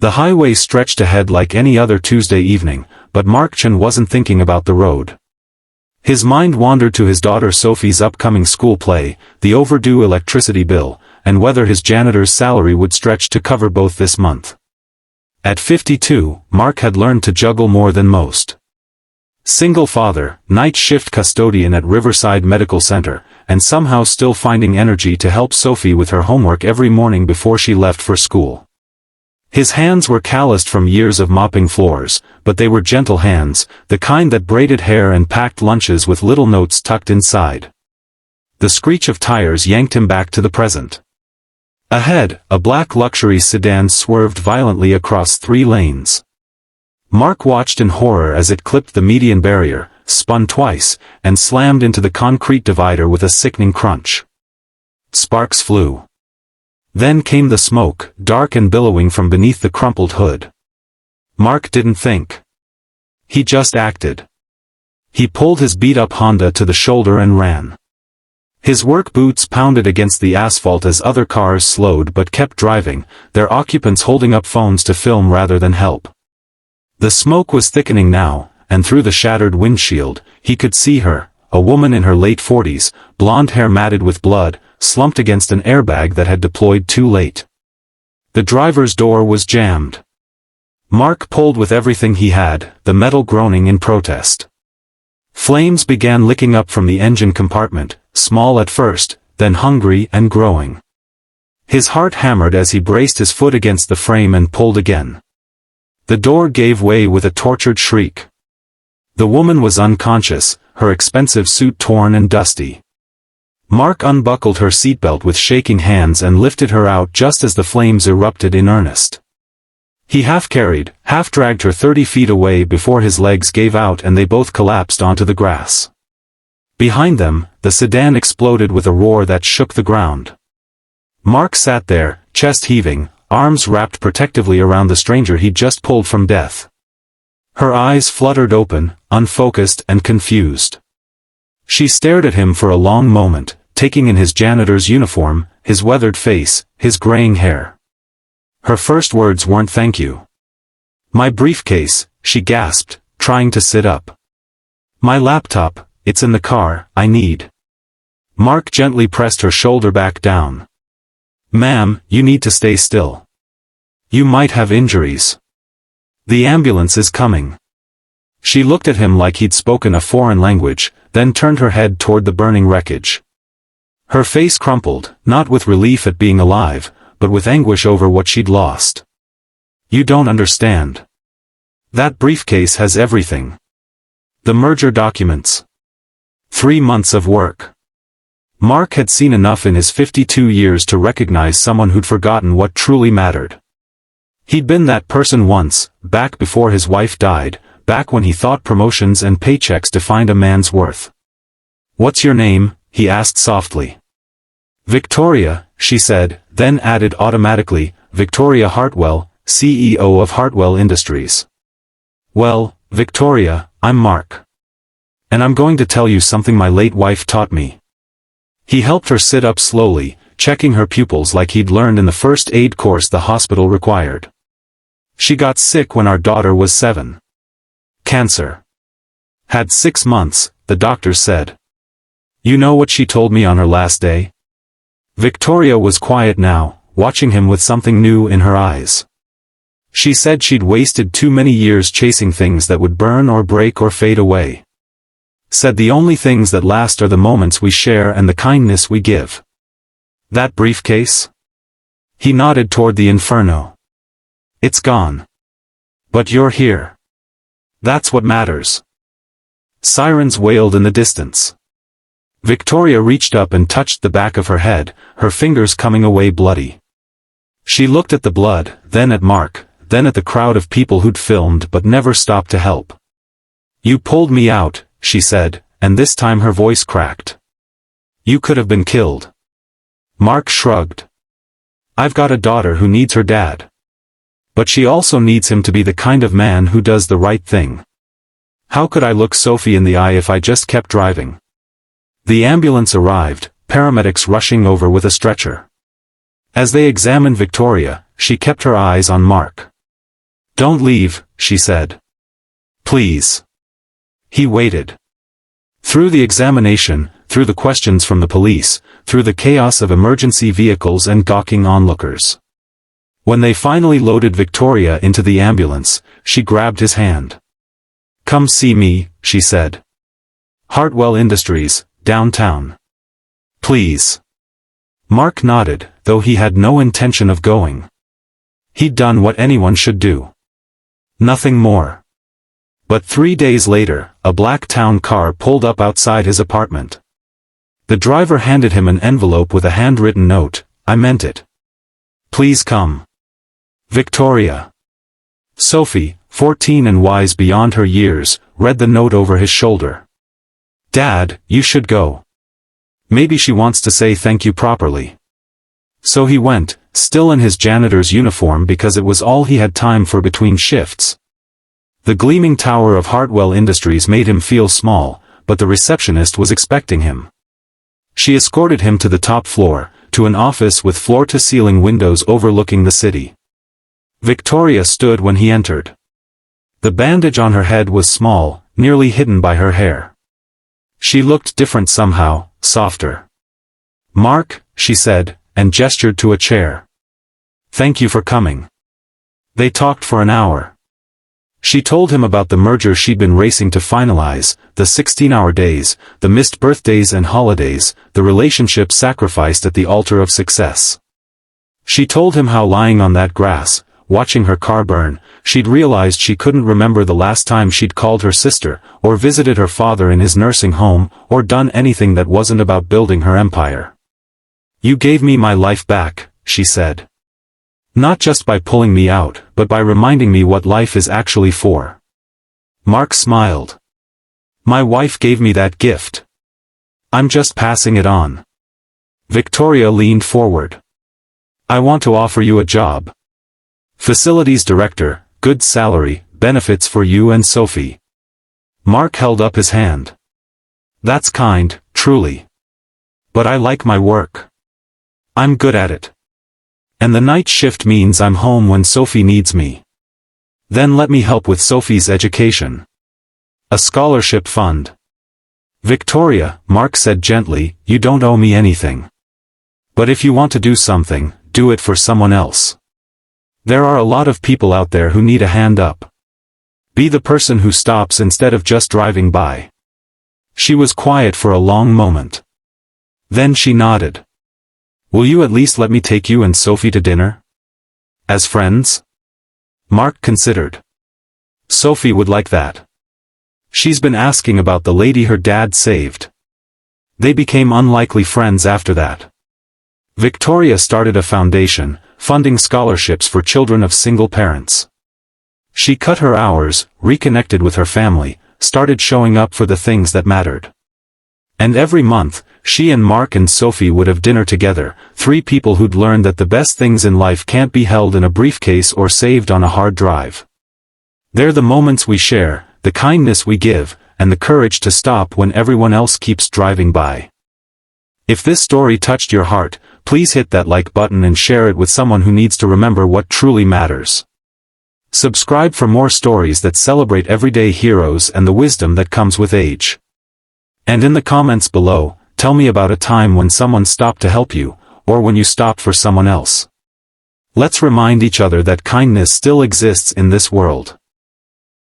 The highway stretched ahead like any other Tuesday evening, but Mark Chen wasn't thinking about the road. His mind wandered to his daughter Sophie's upcoming school play, the overdue electricity bill, and whether his janitor's salary would stretch to cover both this month. At 52, Mark had learned to juggle more than most. Single father, night shift custodian at Riverside Medical Center, and somehow still finding energy to help Sophie with her homework every morning before she left for school. His hands were calloused from years of mopping floors, but they were gentle hands, the kind that braided hair and packed lunches with little notes tucked inside. The screech of tires yanked him back to the present. Ahead, a black luxury sedan swerved violently across 3 lanes. Mark watched in horror as it clipped the median barrier, spun twice, and slammed into the concrete divider with a sickening crunch. Sparks flew. Then came the smoke, dark and billowing from beneath the crumpled hood. Mark didn't think. He just acted. He pulled his beat-up Honda to the shoulder and ran. His work boots pounded against the asphalt as other cars slowed but kept driving, their occupants holding up phones to film rather than help. The smoke was thickening now, and through the shattered windshield, he could see her, a woman in her late 40s, blonde hair matted with blood, slumped against an airbag that had deployed too late. The driver's door was jammed. Mark pulled with everything he had, the metal groaning in protest. Flames began licking up from the engine compartment, small at first, then hungry and growing. His heart hammered as he braced his foot against the frame and pulled again. The door gave way with a tortured shriek. The woman was unconscious, her expensive suit torn and dusty. Mark unbuckled her seatbelt with shaking hands and lifted her out just as the flames erupted in earnest. He half-carried, half-dragged her 30 feet away before his legs gave out and they both collapsed onto the grass. Behind them, the sedan exploded with a roar that shook the ground. Mark sat there, chest heaving, arms wrapped protectively around the stranger he'd just pulled from death. Her eyes fluttered open, unfocused and confused. She stared at him for a long moment, taking in his janitor's uniform, his weathered face, his graying hair. Her first words weren't thank you. My briefcase, she gasped, trying to sit up. My laptop, it's in the car, I need. Mark gently pressed her shoulder back down. Ma'am, you need to stay still. You might have injuries. The ambulance is coming. She looked at him like he'd spoken a foreign language, then turned her head toward the burning wreckage. Her face crumpled, not with relief at being alive, but with anguish over what she'd lost. You don't understand. That briefcase has everything. The merger documents. 3 months of work. Mark had seen enough in his 52 years to recognize someone who'd forgotten what truly mattered. He'd been that person once, back before his wife died, back when he thought promotions and paychecks defined a man's worth. What's your name? He asked softly. Victoria, she said, then added automatically, Victoria Hartwell, CEO of Hartwell Industries. Well, Victoria, I'm Mark. And I'm going to tell you something my late wife taught me. He helped her sit up slowly, checking her pupils like he'd learned in the first aid course the hospital required. She got sick when our daughter was 7. Cancer. Had 6 months, the doctors said. You know what she told me on her last day? Victoria was quiet now, watching him with something new in her eyes. She said she'd wasted too many years chasing things that would burn or break or fade away. Said the only things that last are the moments we share and the kindness we give. That briefcase? He nodded toward the inferno. It's gone. But you're here. That's what matters. Sirens wailed in the distance. Victoria reached up and touched the back of her head, her fingers coming away bloody. She looked at the blood, then at Mark, then at the crowd of people who'd filmed but never stopped to help. You pulled me out, she said, and this time her voice cracked. You could have been killed. Mark shrugged. I've got a daughter who needs her dad. But she also needs him to be the kind of man who does the right thing. How could I look Sophie in the eye if I just kept driving? The ambulance arrived, paramedics rushing over with a stretcher. As they examined Victoria, she kept her eyes on Mark. Don't leave, she said. Please. He waited. Through the examination, through the questions from the police, through the chaos of emergency vehicles and gawking onlookers. When they finally loaded Victoria into the ambulance, she grabbed his hand. Come see me, she said. Hartwell Industries, downtown. Please. Mark nodded, though he had no intention of going. He'd done what anyone should do. Nothing more. But 3 days later, a black town car pulled up outside his apartment. The driver handed him an envelope with a handwritten note. I meant it. Please come. Victoria. Sophie, 14 and wise beyond her years, read the note over his shoulder. Dad, you should go. Maybe she wants to say thank you properly. So he went, still in his janitor's uniform because it was all he had time for between shifts. The gleaming tower of Hartwell Industries made him feel small, but the receptionist was expecting him. She escorted him to the top floor, to an office with floor-to-ceiling windows overlooking the city. Victoria stood when he entered. The bandage on her head was small, nearly hidden by her hair. She looked different somehow, softer. Mark, she said, and gestured to a chair. Thank you for coming. They talked for an hour. She told him about the merger she'd been racing to finalize, the 16-hour days, the missed birthdays and holidays, the relationship sacrificed at the altar of success. She told him how lying on that grass, watching her car burn, she'd realized she couldn't remember the last time she'd called her sister, or visited her father in his nursing home, or done anything that wasn't about building her empire. You gave me my life back, she said. Not just by pulling me out, but by reminding me what life is actually for. Mark smiled. My wife gave me that gift. I'm just passing it on. Victoria leaned forward. I want to offer you a job. Facilities director, good salary, benefits for you and Sophie. Mark held up his hand. That's kind, truly. But I like my work. I'm good at it. And the night shift means I'm home when Sophie needs me. Then let me help with Sophie's education. A scholarship fund. Victoria, Mark said gently, you don't owe me anything. But if you want to do something, do it for someone else. There are a lot of people out there who need a hand up. Be the person who stops instead of just driving by. She was quiet for a long moment. Then she nodded. Will you at least let me take you and Sophie to dinner? As friends? Mark considered. Sophie would like that. She's been asking about the lady her dad saved. They became unlikely friends after that. Victoria started a foundation, funding scholarships for children of single parents. She cut her hours, reconnected with her family, started showing up for the things that mattered. And every month, she and Mark and Sophie would have dinner together, 3 people who'd learned that the best things in life can't be held in a briefcase or saved on a hard drive. They're the moments we share, the kindness we give, and the courage to stop when everyone else keeps driving by. If this story touched your heart, please hit that like button and share it with someone who needs to remember what truly matters. Subscribe for more stories that celebrate everyday heroes and the wisdom that comes with age. And in the comments below, tell me about a time when someone stopped to help you, or when you stopped for someone else. Let's remind each other that kindness still exists in this world.